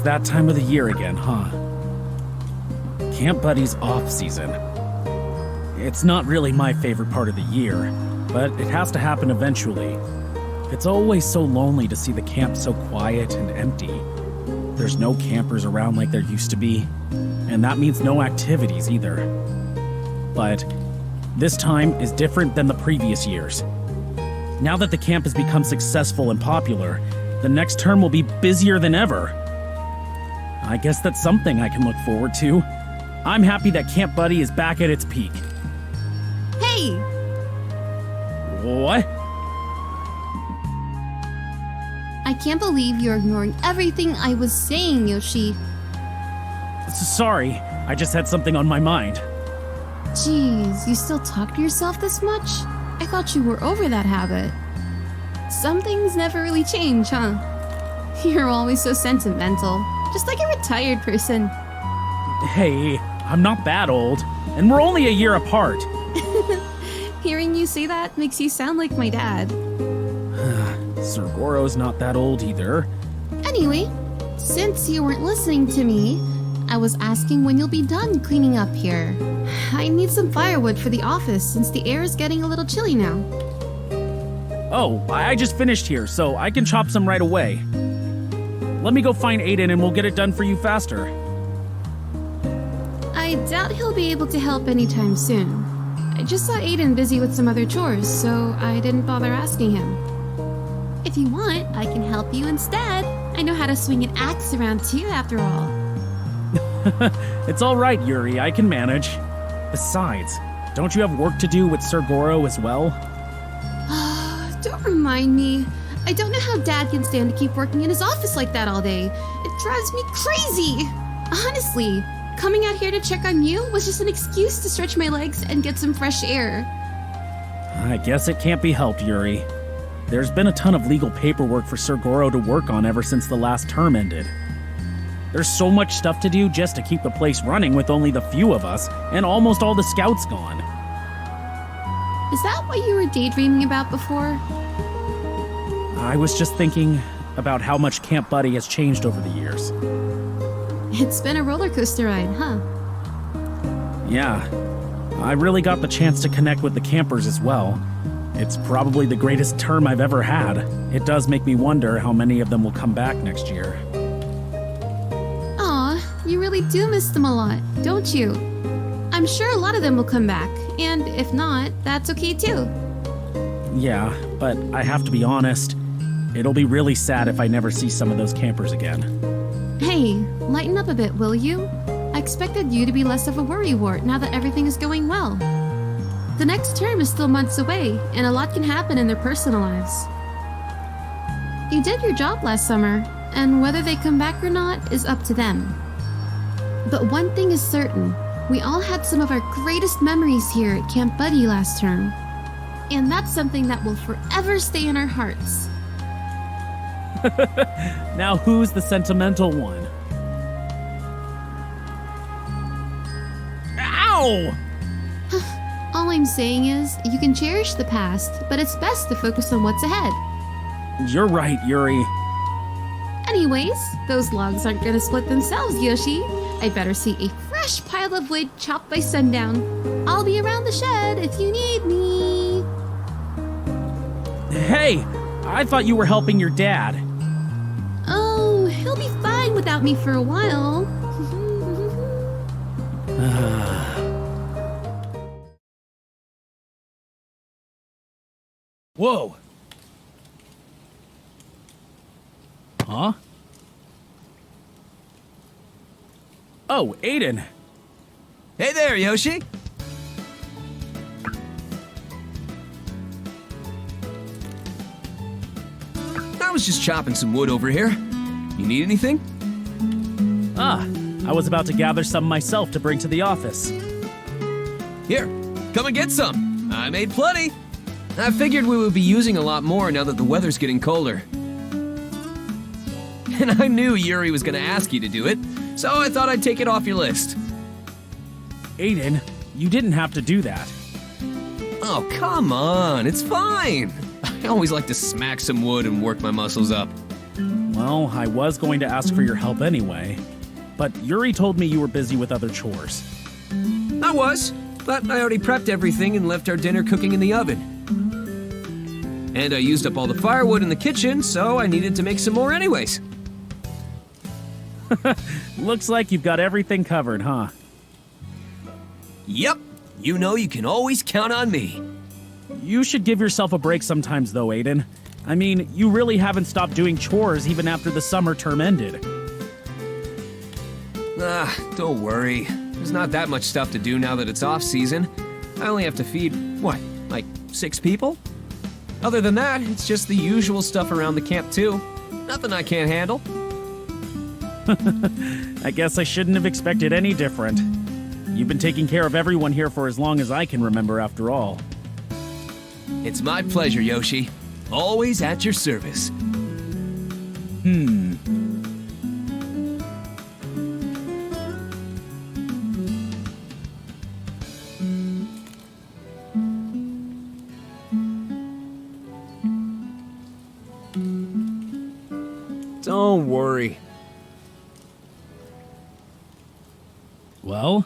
It's that time of the year again, huh? Campbuddy's off-season. It's not really my favorite part of the year, but it has to happen eventually. It's always so lonely to see the camp so quiet and empty. There's no campers around like there used to be, and that means no activities either. But this time is different than the previous years. Now that the camp has become successful and popular, the next term will be busier than ever. I guess that's something I can look forward to. I'm happy that Campbuddy is back at its peak. Hey! What? I can't believe you're ignoring everything I was saying, Yoshi. Sorry, I just had something on my mind. Jeez, you still talk to yourself this much? I thought you were over that habit. Some things never really change, huh? You're always so sentimental, just like a retired person. Hey, I'm not that old, and we're only a year apart. Hearing you say that makes you sound like my dad. Sir Goro's not that old either. Anyway, since you weren't listening to me, I was asking when you'll be done cleaning up here. I need some firewood for the office since the air is getting a little chilly now. Oh, I just finished here, so I can chop some right away. Let me go find Aiden and we'll get it done for you faster. I doubt he'll be able to help anytime soon. I just saw Aiden busy with some other chores, so I didn't bother asking him. If you want, I can help you instead. I know how to swing an axe around too, after all. It's all right, Yuri, I can manage. Besides, don't you have work to do with Sir Goro as well? Don't remind me. I don't know how Dad can stand to keep working in his office like that all day. It drives me crazy. Honestly, coming out here to check on you was just an excuse to stretch my legs and get some fresh air. I guess it can't be helped, Yuri. There's been a ton of legal paperwork for Sir Goro to work on ever since the last term ended. There's so much stuff to do just to keep the place running with only the few of us, and almost all the scouts gone. Is that what you were daydreaming about before? I was just thinking about how much Campbuddy has changed over the years. It's been a roller coaster ride, huh? Yeah, I really got the chance to connect with the campers as well. It's probably the greatest term I've ever had. It does make me wonder how many of them will come back next year. Aw, you really do miss them a lot, don't you? I'm sure a lot of them will come back, and if not, that's okay too. Yeah, but I have to be honest, it'll be really sad if I never see some of those campers again. Hey, lighten up a bit, will you? I expected you to be less of a worrywart now that everything is going well. The next term is still months away, and a lot can happen in their personal lives. You did your job last summer, and whether they come back or not is up to them. But one thing is certain, we all had some of our greatest memories here at Campbuddy last term. And that's something that will forever stay in our hearts. Now who's the sentimental one? Ow! All I'm saying is, you can cherish the past, but it's best to focus on what's ahead. You're right, Yuri. Anyways, those logs aren't gonna split themselves, Yoshi. I'd better see a fresh pile of wood chopped by sundown. I'll be around the shed if you need me. Hey, I thought you were helping your dad. Oh, he'll be fine without me for a while. Whoa. Huh? Oh, Aiden. Hey there, Yoshi. I was just chopping some wood over here. You need anything? I was about to gather some myself to bring to the office. Here, come and get some. I made plenty. I figured we would be using a lot more now that the weather's getting colder. And I knew Yuri was gonna ask you to do it, so I thought I'd take it off your list. Aiden, you didn't have to do that. Oh, come on, it's fine. I always like to smack some wood and work my muscles up. Well, I was going to ask for your help anyway, but Yuri told me you were busy with other chores. I was, but I already prepped everything and left our dinner cooking in the oven. And I used up all the firewood in the kitchen, so I needed to make some more anyways. Looks like you've got everything covered, huh? Yep, you know you can always count on me. You should give yourself a break sometimes, though, Aiden. I mean, you really haven't stopped doing chores even after the summer term ended. Don't worry. There's not that much stuff to do now that it's off season. I only have to feed, what, like 6 people? Other than that, it's just the usual stuff around the camp, too. Nothing I can't handle. I guess I shouldn't have expected any different. You've been taking care of everyone here for as long as I can remember, after all. It's my pleasure, Yoshi. Always at your service. Don't worry. Well?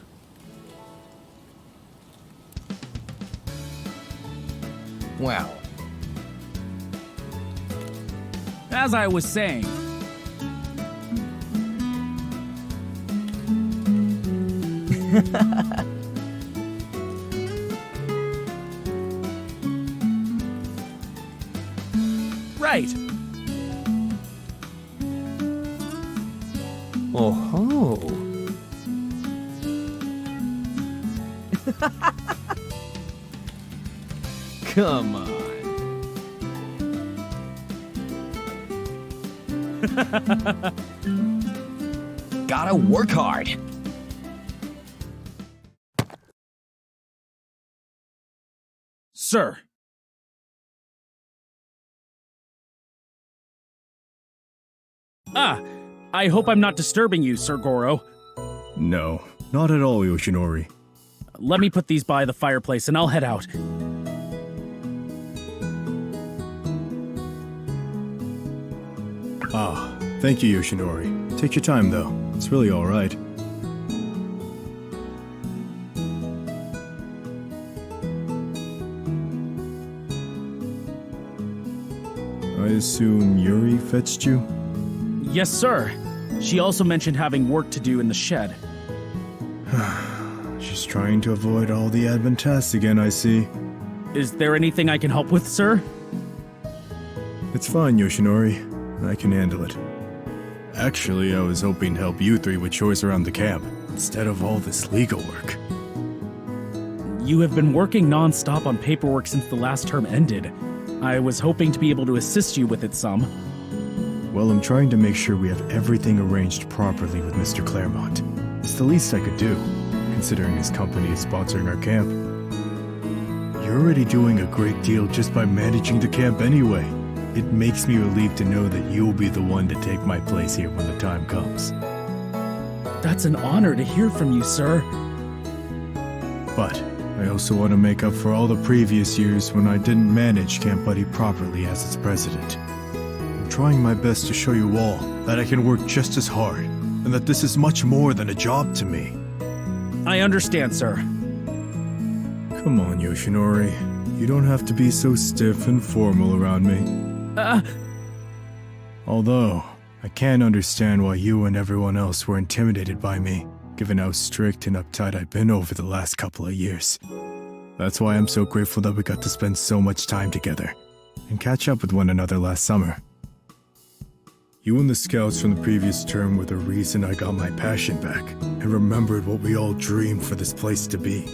Wow. As I was saying, right. Oh-ho. Come on. Gotta work hard. Sir. I hope I'm not disturbing you, Sir Goro. No, not at all, Yoshinori. Let me put these by the fireplace and I'll head out. Ah, thank you, Yoshinori. Take your time, though. It's really all right. I assume Yuri fetched you? Yes, sir. She also mentioned having work to do in the shed. She's trying to avoid all the admin tasks again, I see. Is there anything I can help with, sir? It's fine, Yoshinori. I can handle it. Actually, I was hoping to help you 3 with chores around the camp, instead of all this legal work. You have been working non-stop on paperwork since the last term ended. I was hoping to be able to assist you with it some. Well, I'm trying to make sure we have everything arranged properly with Mr. Claremont. It's the least I could do, considering his company is sponsoring our camp. You're already doing a great deal just by managing the camp anyway. It makes me relieved to know that you'll be the one to take my place here when the time comes. That's an honor to hear from you, sir. But I also want to make up for all the previous years when I didn't manage Campbuddy properly as its president. I'm trying my best to show you all that I can work just as hard, and that this is much more than a job to me. I understand, sir. Come on, Yoshinori. You don't have to be so stiff and formal around me. Although, I can understand why you and everyone else were intimidated by me, given how strict and uptight I've been over the last couple of years. That's why I'm so grateful that we got to spend so much time together, and catch up with one another last summer. You and the scouts from the previous term were the reason I got my passion back, and remembered what we all dreamed for this place to be.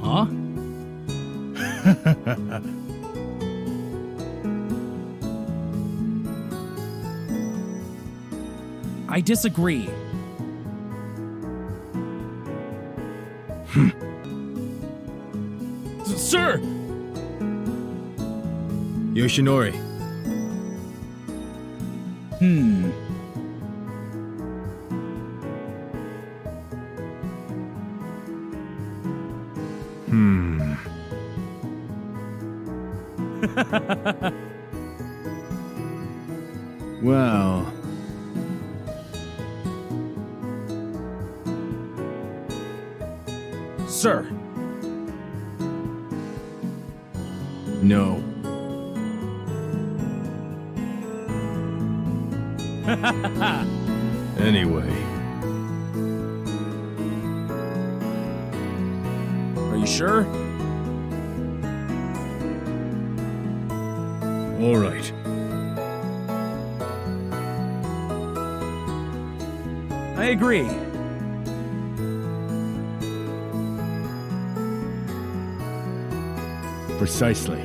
Huh? I disagree. Sir! Yoshinori. Well, Sir, no. Anyway, are you sure? all right. I agree. Precisely.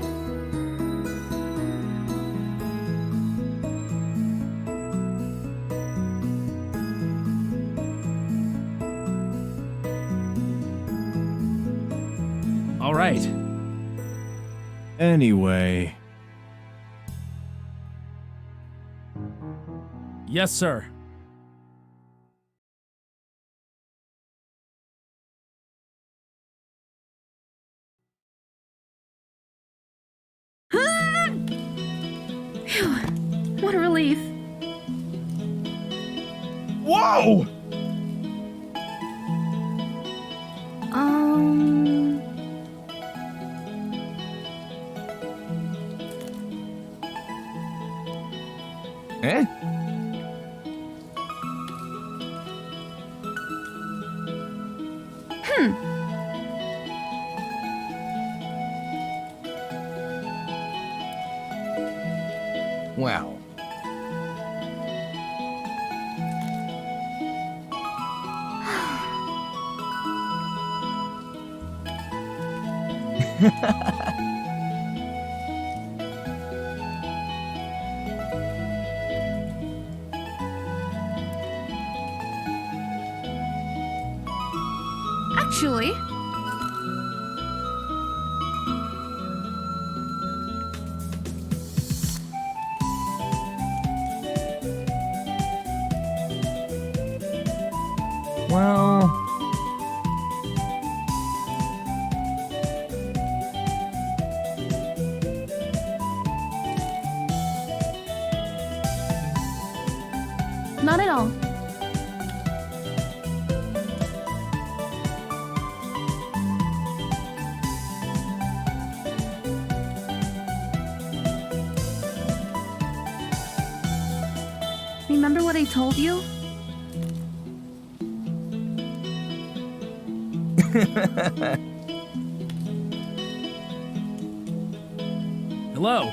All right. Anyway, Yes, sir. What a relief. Whoa! Eh? Wow. Actually, Well, not at all. Remember what I told you? Hello.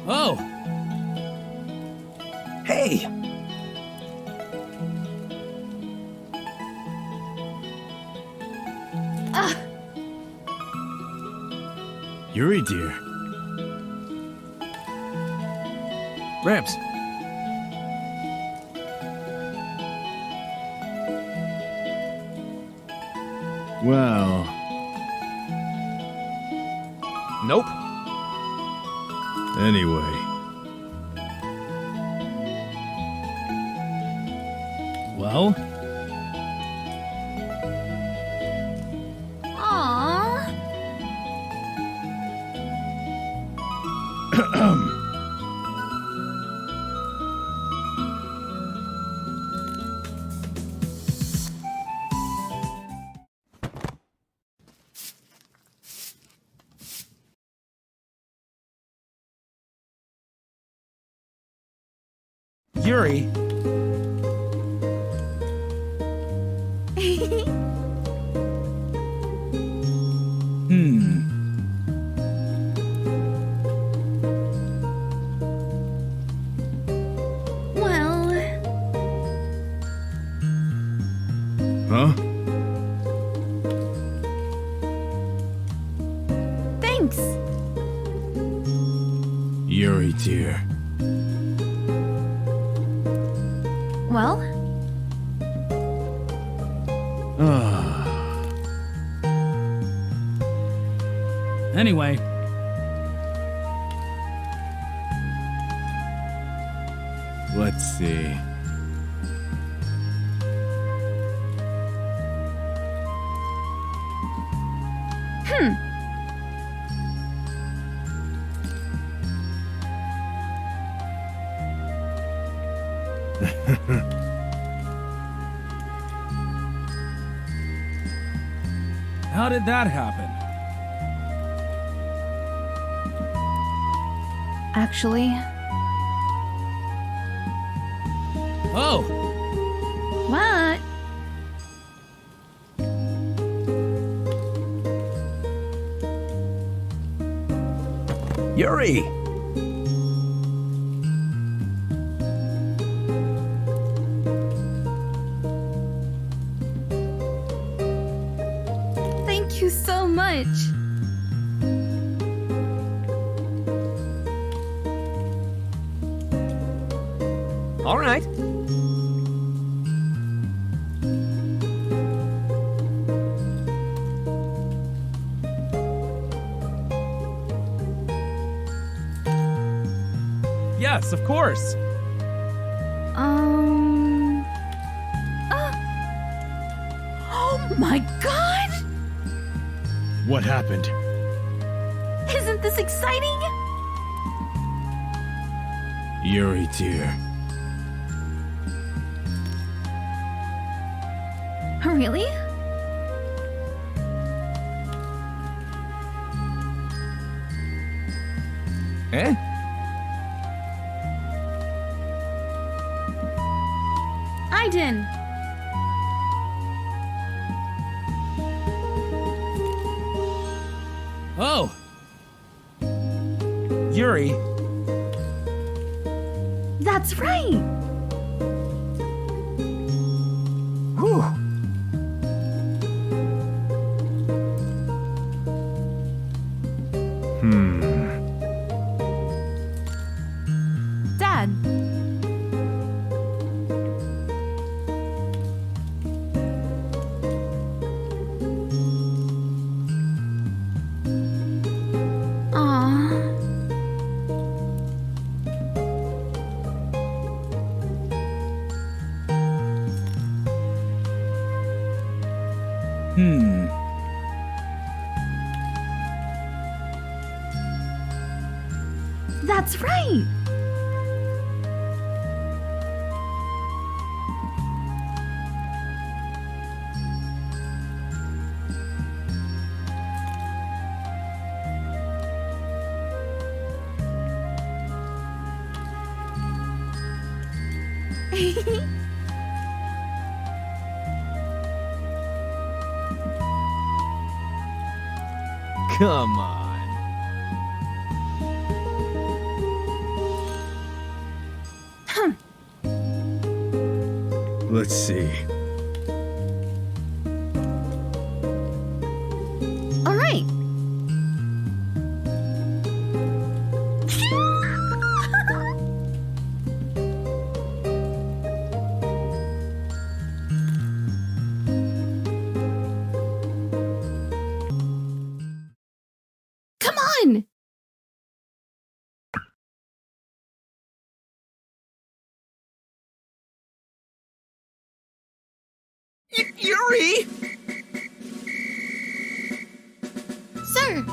Oh, hey! Yuri dear. Ramps. Well, Nope. anyway. well, Aww. Yuri. Well, Huh? thanks. Yuri dear. Well, Anyway, let's see. How did that happen? Actually, Oh, what? Yuri! Thank you so much. All right. yes, of course. Oh my god! What happened? Isn't this exciting? Yuri, dear. Really? Eh? Aiden! Oh. Yuri, That's right! Whew. Dad, Aww. hmm. That's right! Come on. Let's see. All right. Come on! Yuri! Sir!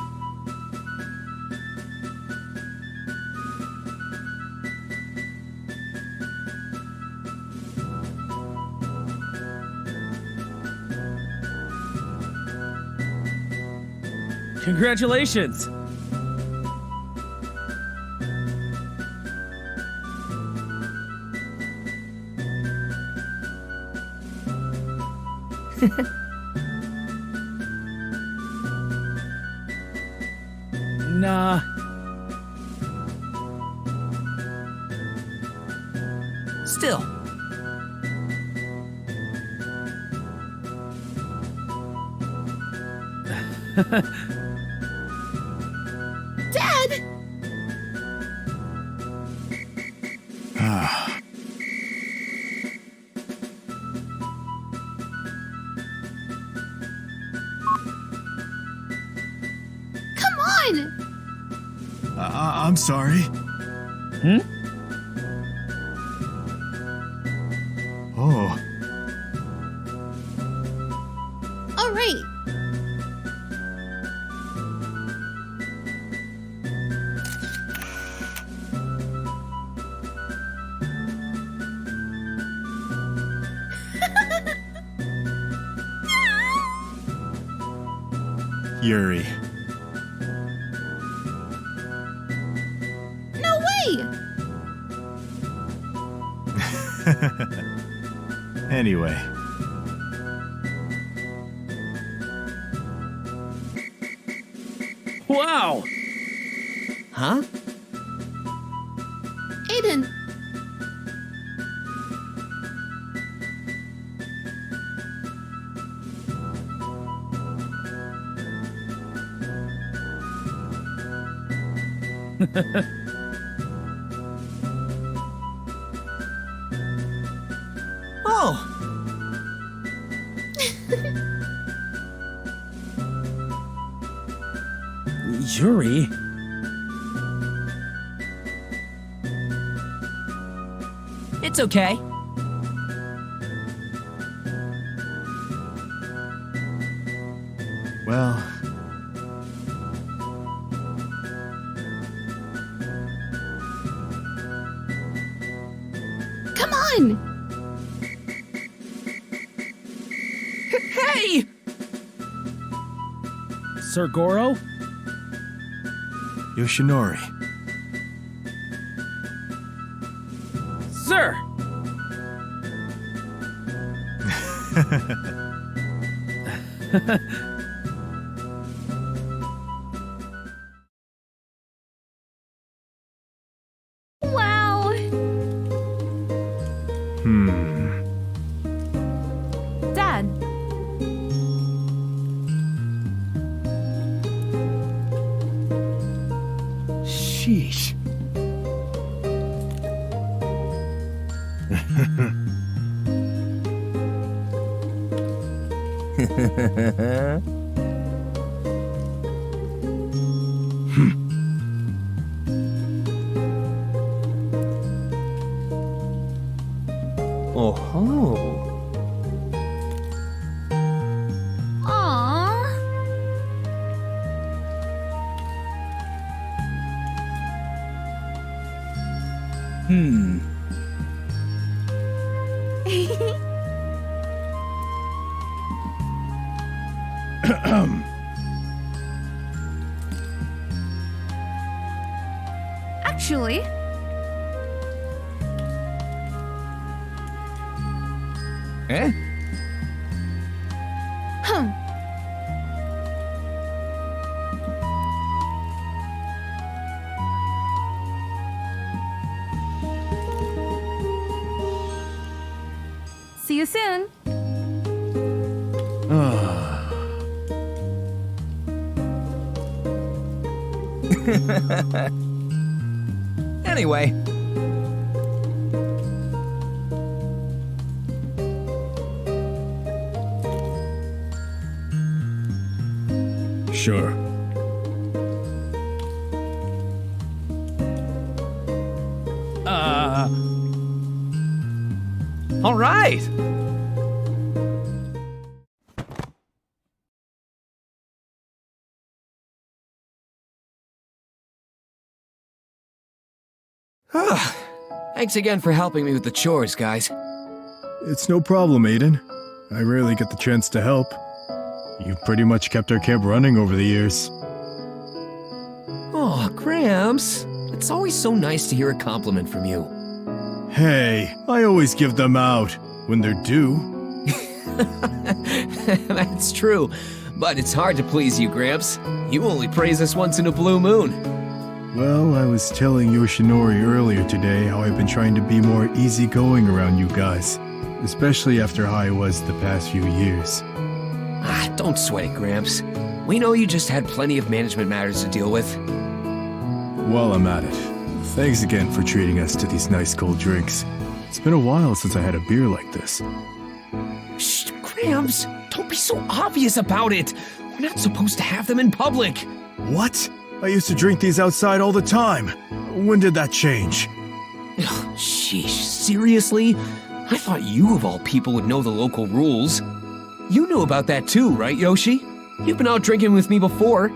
Congratulations. Nah. Still. Dad! Ah, Come on! I'm sorry. Hmm? Oh, All right. Yuri. No way! Anyway. Wow! Huh? Aiden! Oh! Yuri? It's okay. Well, Come on! Hey! Sir Goro? Yoshinori. Sir! Wow. Dad. Sheesh. Oh ho! Aww. Hmm. Actually, Eh? see you soon. Anyway. Sure. All right. Thanks again for helping me with the chores, guys. It's no problem, Aiden. I rarely get the chance to help. You've pretty much kept our camp running over the years. Oh, Gramps. It's always so nice to hear a compliment from you. Hey, I always give them out when they're due. That's true, but it's hard to please you, Gramps. You only praise us once in a blue moon. Well, I was telling Yoshinori earlier today how I've been trying to be more easygoing around you guys, especially after how I was the past few years. Ah, don't sweat it, Gramps. We know you just had plenty of management matters to deal with. While I'm at it, thanks again for treating us to these nice cold drinks. It's been a while since I had a beer like this. Shh, Gramps, don't be so obvious about it. We're not supposed to have them in public. What? I used to drink these outside all the time. When did that change? Ugh, sheesh, seriously? I thought you of all people would know the local rules. You knew about that too, right, Yoshi? You've been out drinking with me before.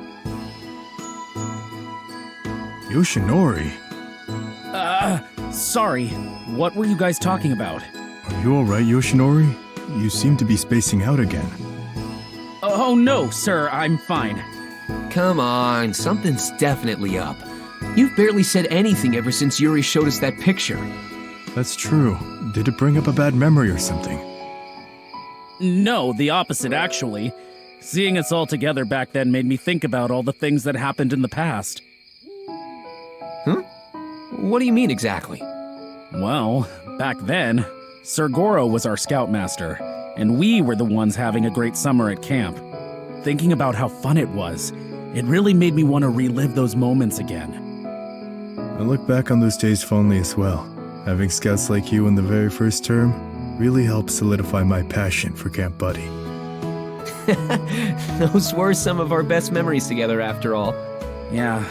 Yoshinori, Sorry. What were you guys talking about? are you alright, Yoshinori? You seem to be spacing out again. Oh, no, sir, I'm fine. Come on, something's definitely up. You've barely said anything ever since Yuri showed us that picture. That's true. Did it bring up a bad memory or something? No, the opposite, actually. Seeing us all together back then made me think about all the things that happened in the past. Huh? What do you mean exactly? Well, back then, Sir Goro was our Scoutmaster, and we were the ones having a great summer at camp. Thinking about how fun it was, it really made me want to relive those moments again. I look back on those days fondly as well. Having scouts like you in the very first term really helped solidify my passion for Campbuddy. Those were some of our best memories together after all. Yeah,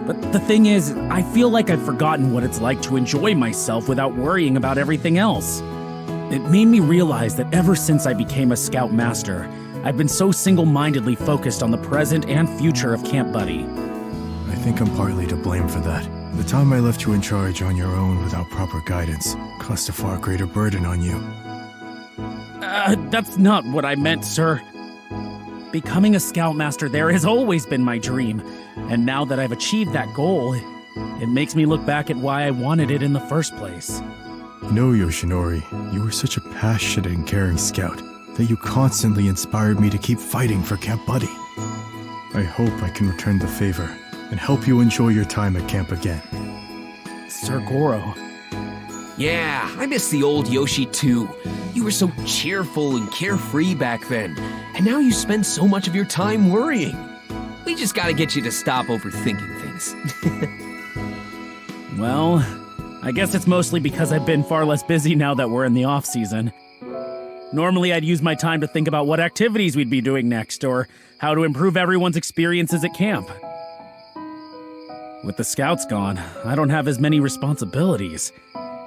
but the thing is, I feel like I've forgotten what it's like to enjoy myself without worrying about everything else. It made me realize that ever since I became a Scoutmaster, I've been so single-mindedly focused on the present and future of Campbuddy. I think I'm partly to blame for that. The time I left you in charge on your own without proper guidance caused a far greater burden on you. That's not what I meant, sir. Becoming a Scoutmaster there has always been my dream, and now that I've achieved that goal, it makes me look back at why I wanted it in the first place. You know, Yoshinori, you were such a passionate and caring scout that you constantly inspired me to keep fighting for Campbuddy. I hope I can return the favor and help you enjoy your time at camp again. Sir Goro. Yeah, I miss the old Yoshi too. You were so cheerful and carefree back then, and now you spend so much of your time worrying. We just gotta get you to stop overthinking things. Well, I guess it's mostly because I've been far less busy now that we're in the off-season. Normally I'd use my time to think about what activities we'd be doing next, or how to improve everyone's experiences at camp. With the scouts gone, I don't have as many responsibilities,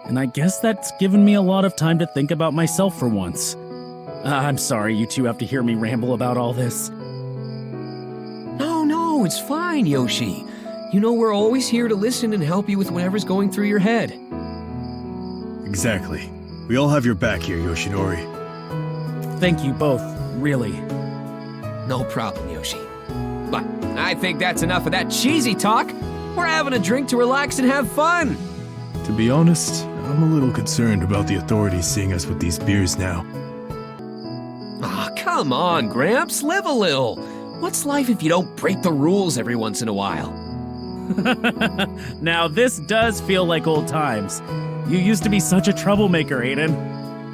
and I guess that's given me a lot of time to think about myself for once. I'm sorry you two have to hear me ramble about all this. No, it's fine, Yoshi. You know we're always here to listen and help you with whatever's going through your head. Exactly. We all have your back here, Yoshinori. Thank you both, really. No problem, Yoshi. But I think that's enough of that cheesy talk. We're having a drink to relax and have fun. To be honest, I'm a little concerned about the authorities seeing us with these beers now. Aw, come on, Gramps, live a little. What's life if you don't break the rules every once in a while? Now this does feel like old times. You used to be such a troublemaker, Aiden.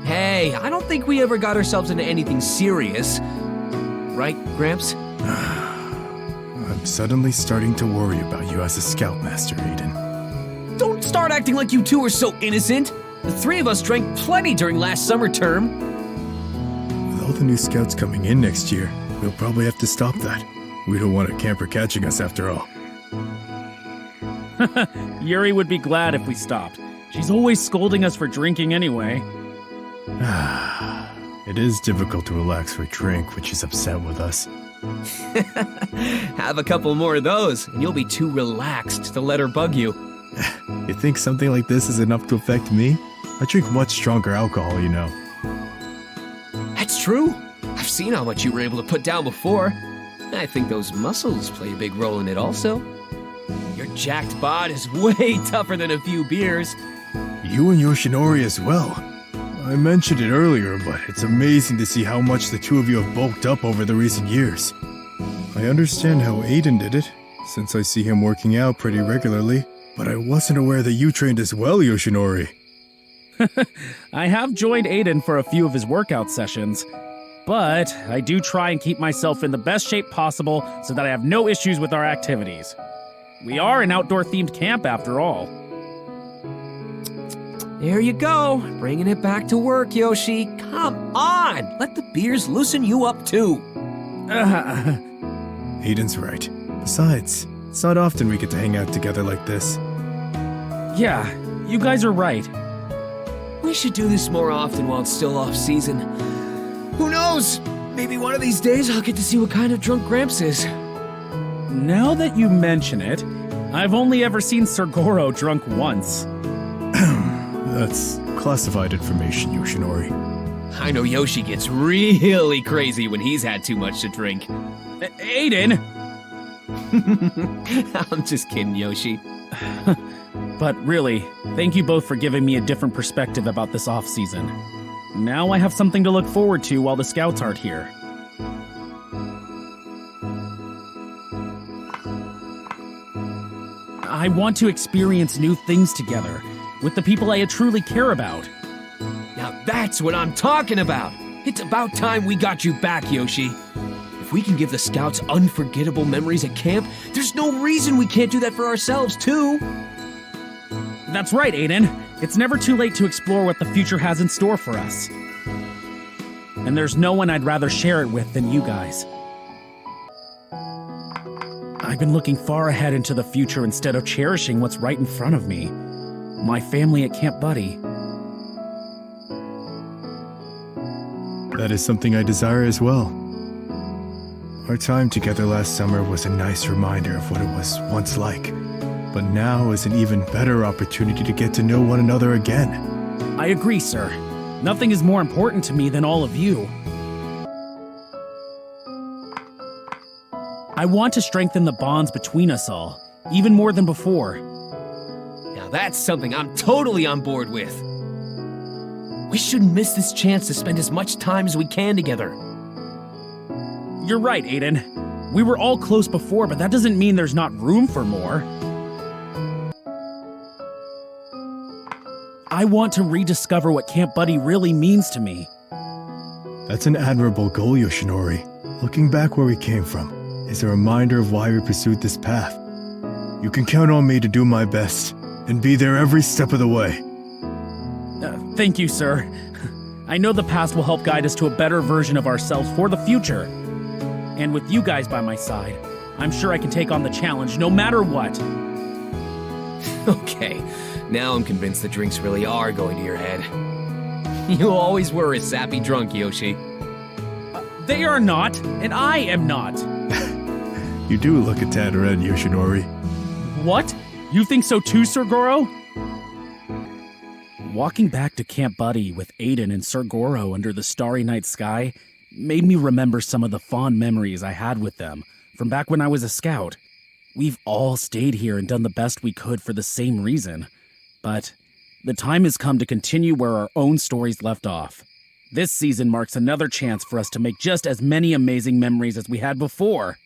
Hey, I don't think we ever got ourselves into anything serious. Right, Gramps? I'm suddenly starting to worry about you as a Scoutmaster, Aiden. Don't start acting like you two are so innocent. The three of us drank plenty during last summer term. With all the new scouts coming in next year, we'll probably have to stop that. We don't want a camper catching us after all. Yuri would be glad if we stopped. She's always scolding us for drinking anyway. It is difficult to relax for a drink when she's upset with us. Have a couple more of those, and you'll be too relaxed to let her bug you. You think something like this is enough to affect me? I drink much stronger alcohol, you know. That's true. I've seen how much you were able to put down before. I think those muscles play a big role in it also. Your jacked bod is way tougher than a few beers. You and Yoshinori as well. I mentioned it earlier, but it's amazing to see how much the two of you have bulked up over the recent years. I understand how Aiden did it, since I see him working out pretty regularly, but I wasn't aware that you trained as well, Yoshinori. I have joined Aiden for a few of his workout sessions, but I do try and keep myself in the best shape possible so that I have no issues with our activities. We are an outdoor-themed camp after all. There you go, bringing it back to work, Yoshi. Come on, let the beers loosen you up too. Aiden's right. Besides, it's not often we get to hang out together like this. Yeah, you guys are right. We should do this more often while it's still off season. Who knows? Maybe one of these days I'll get to see what kind of drunk Gramps is. Now that you mention it, I've only ever seen Sir Goro drunk once. That's classified information, Yoshinori. I know Yoshi gets really crazy when he's had too much to drink. Aiden! I'm just kidding, Yoshi. But really, thank you both for giving me a different perspective about this off-season. Now I have something to look forward to while the Scouts aren't here. I want to experience new things together, with the people I truly care about. Now that's what I'm talking about! It's about time we got you back, Yoshi. If we can give the Scouts unforgettable memories at camp, there's no reason we can't do that for ourselves, too. That's right, Aiden. It's never too late to explore what the future has in store for us. And there's no one I'd rather share it with than you guys. I've been looking far ahead into the future instead of cherishing what's right in front of me. My family at Campbuddy. That is something I desire as well. Our time together last summer was a nice reminder of what it was once like. But now is an even better opportunity to get to know one another again. I agree, sir. Nothing is more important to me than all of you. I want to strengthen the bonds between us all, even more than before. Now that's something I'm totally on board with. We shouldn't miss this chance to spend as much time as we can together. You're right, Aiden. We were all close before, but that doesn't mean there's not room for more. I want to rediscover what Campbuddy really means to me. That's an admirable goal, Yoshinori. Looking back where we came from is a reminder of why we pursued this path. You can count on me to do my best and be there every step of the way. Thank you, sir. I know the past will help guide us to a better version of ourselves for the future. And with you guys by my side, I'm sure I can take on the challenge no matter what. Okay, now I'm convinced the drinks really are going to your head. You always were a sappy drunk, Yoshi. They are not, and I am not. You do look a tad red, Yoshinori. What? You think so too, Sir Goro? Walking back to Campbuddy with Aiden and Sir Goro under the starry night sky made me remember some of the fond memories I had with them from back when I was a scout. We've all stayed here and done the best we could for the same reason, but the time has come to continue where our own stories left off. This season marks another chance for us to make just as many amazing memories as we had before.